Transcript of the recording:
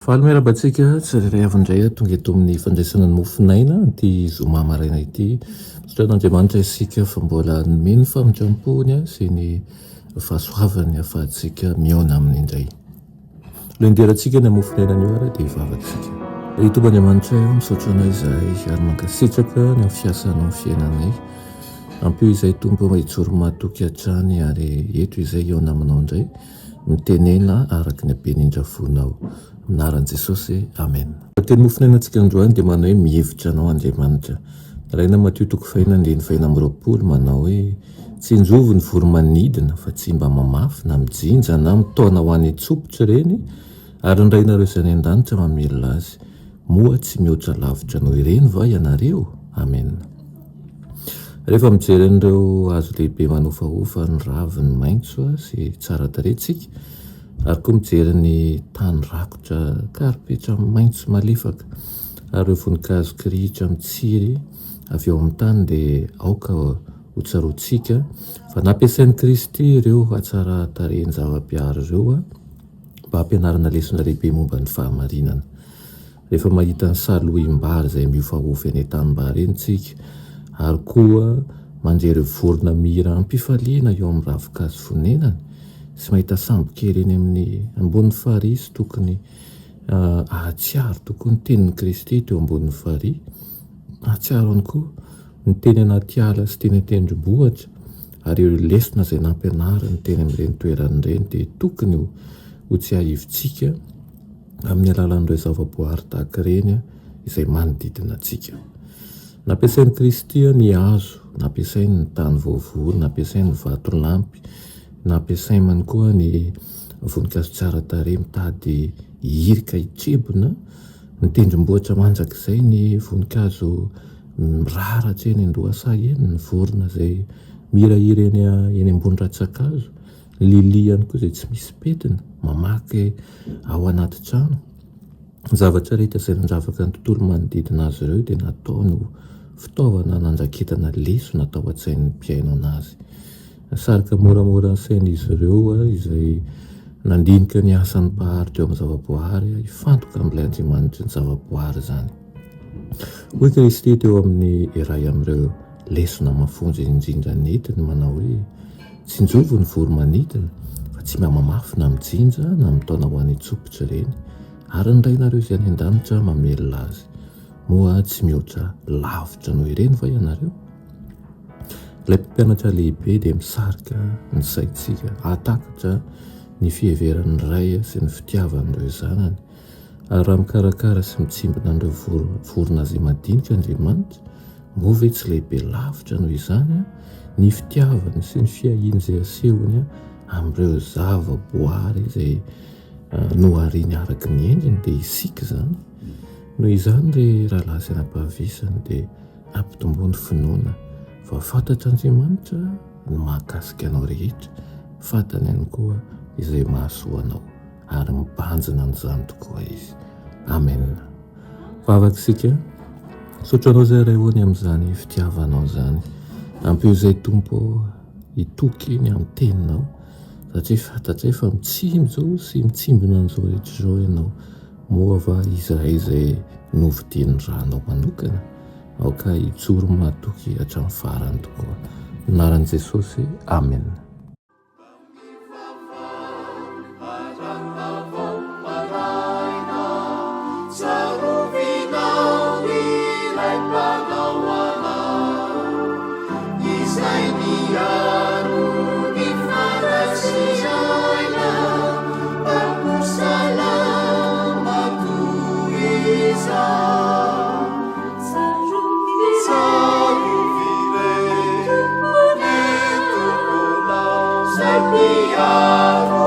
Faly miarabantsika tsirairay avy-indray tonga eto amin'ny fandraisana ny mofinaina ty zoma maraina ity. Sotrain'Andriamanitra isika fa mbola nomeny famindram-pony sy ny fahasoavany ahafahantsika miaona amin'ny indray. Loinderantsika ny mofinaina ny ara dia hivavantsika. Tomba Andriamanitra eo misaotra anao izahay ary mankasitraka ny amin'ny fiasanao ny fiainanay. Ampio izay tompo mahitsoro mahatoky hatrany ary eto izay eo naminao indray mitenena araka ny haben'indra fonao. Anaran'i Jesosy, amen. Teny mofinaina antsika androany dia manao hoe mihevitra anao Andriamanitra. Raina Matio 5:20 manao hoe tsy injovo ny voromanidina fa tsy mba mamafy na mijinja na mitaona ho an'ny tsopitra ireny ary ny rainareo izay any an-danitra mamelona azy. Moa tsy mihoatra lavitra noho ireny va ianareo? Amen. Rehefa mijery an'ireo hazo lehibe manofahofa ny raviny maitso sy tsara tarehtsika ary koa mijery ny tany rakotra karipetra maitso malefaka ary ireo voninkazo kirihitra mitsiry avy eo amin'ny tany dia aoka hotsaroantsika fa nampiasain'i Kristy ireo hatsara tarehiny zava-piary ireo mba hampianarana lesona lehibe momba ny fahamarinana. Rehefa mahita ny salohim-bary izay miofahofa eny an-tanimbary eny tsika ary koa manjery vorona mihira ampifaliana eo amin'ny ravin-kazo fonenany sy mahita sambo kely eny amin'ny ambonin'ny farihy sy tokony ahatsiaro tokoa ny tenin'i Kristy teo ambonin'ny farihy. Ahatsiaro ihany koa ny teny anaty ala sy teny an-tendrombohitra ary ireo lesona izay nampianarany teny amin'ireny toeran'ireny dia tokony ho tsy ahivontsika amin'ny alalan'ireo zava-boahary tahaka ireny izay manodidina antsika. Nampiasain'i Kristy ny hazo, nampiasainy ny tany voavory, nampiasainy ny vato lampy, nampiasainy ihany koa ny voninkazo tsara tarehy mitady hirika hitrebona ny tendrombohitra mandrakizay ny voninkazo miraratra eny Andohasay eny, ny vorona izay mihirahira eny ambony ratsan-kazo, ny lily ihany koa izay tsy misy petina mamaky ao anaty trano. Ny zavatra rehetra izay nandravaka ny tontolo manodidina azy ireo dia natao no fitaovana nandraketana leso natao an-tsain'ny mpiaino anazy. Sarika moramora sain'izy ireo izay nandinika ny asan'ny mpaharitra eo amin'ny zavaboahary hifantoka amin'ilay Andriamanitra ny zavaboahary izany. Hoy Kristy teo amin'ny iray amin'ireo lesona mafonja indrindra netiny manao hoe tsy injovo ny voromanidina fa tsy mamafy na mijinja na mitaona ho an'ny tsopitra ireny ary ny rainareo izay any an-danitra mamelona azy. Moa tsy mihoatra lavitra noho ireny va ianareo? Ilay mpampianatra lehibe dia misarika ny saintsika hatakatra ny fiheveran'ny ray sy ny fitiavan'ireo zanany ary raha mikarakara sy mitsimbina an'ireo vorona izay madinika Andriamanitra, moa ve tsy lehibe lavitra noho izany ny fitiavany sy ny fiahiany izay asehony amin'ireo zava-boahary izay nohariany araka ny endriny dia isika izany. Noho izany dia rahalahy sy anam-pahavisany dia ampitomboany finoana fa fantatr'Andriamanitra ny mahakasika anao rehetra, fantany ihany koa izay mahasoa anao ary mibanjina an'izany tokoa izy. Amen. Vavaka isika, saotra anao izay ray hoany amin'izany fitiavanao izany. Ampio izay tompo hitoky ny amin'ny teninao satria fantatray fa mitsimbo sy mitsimbina an'izao rehetra izao ianao. Moa va izy iray izay novidian'ny ranao manokana aoka hijoro mahatoky hatramin'ny farany tokoa. Anaran'i Jesosy, amen. Piaro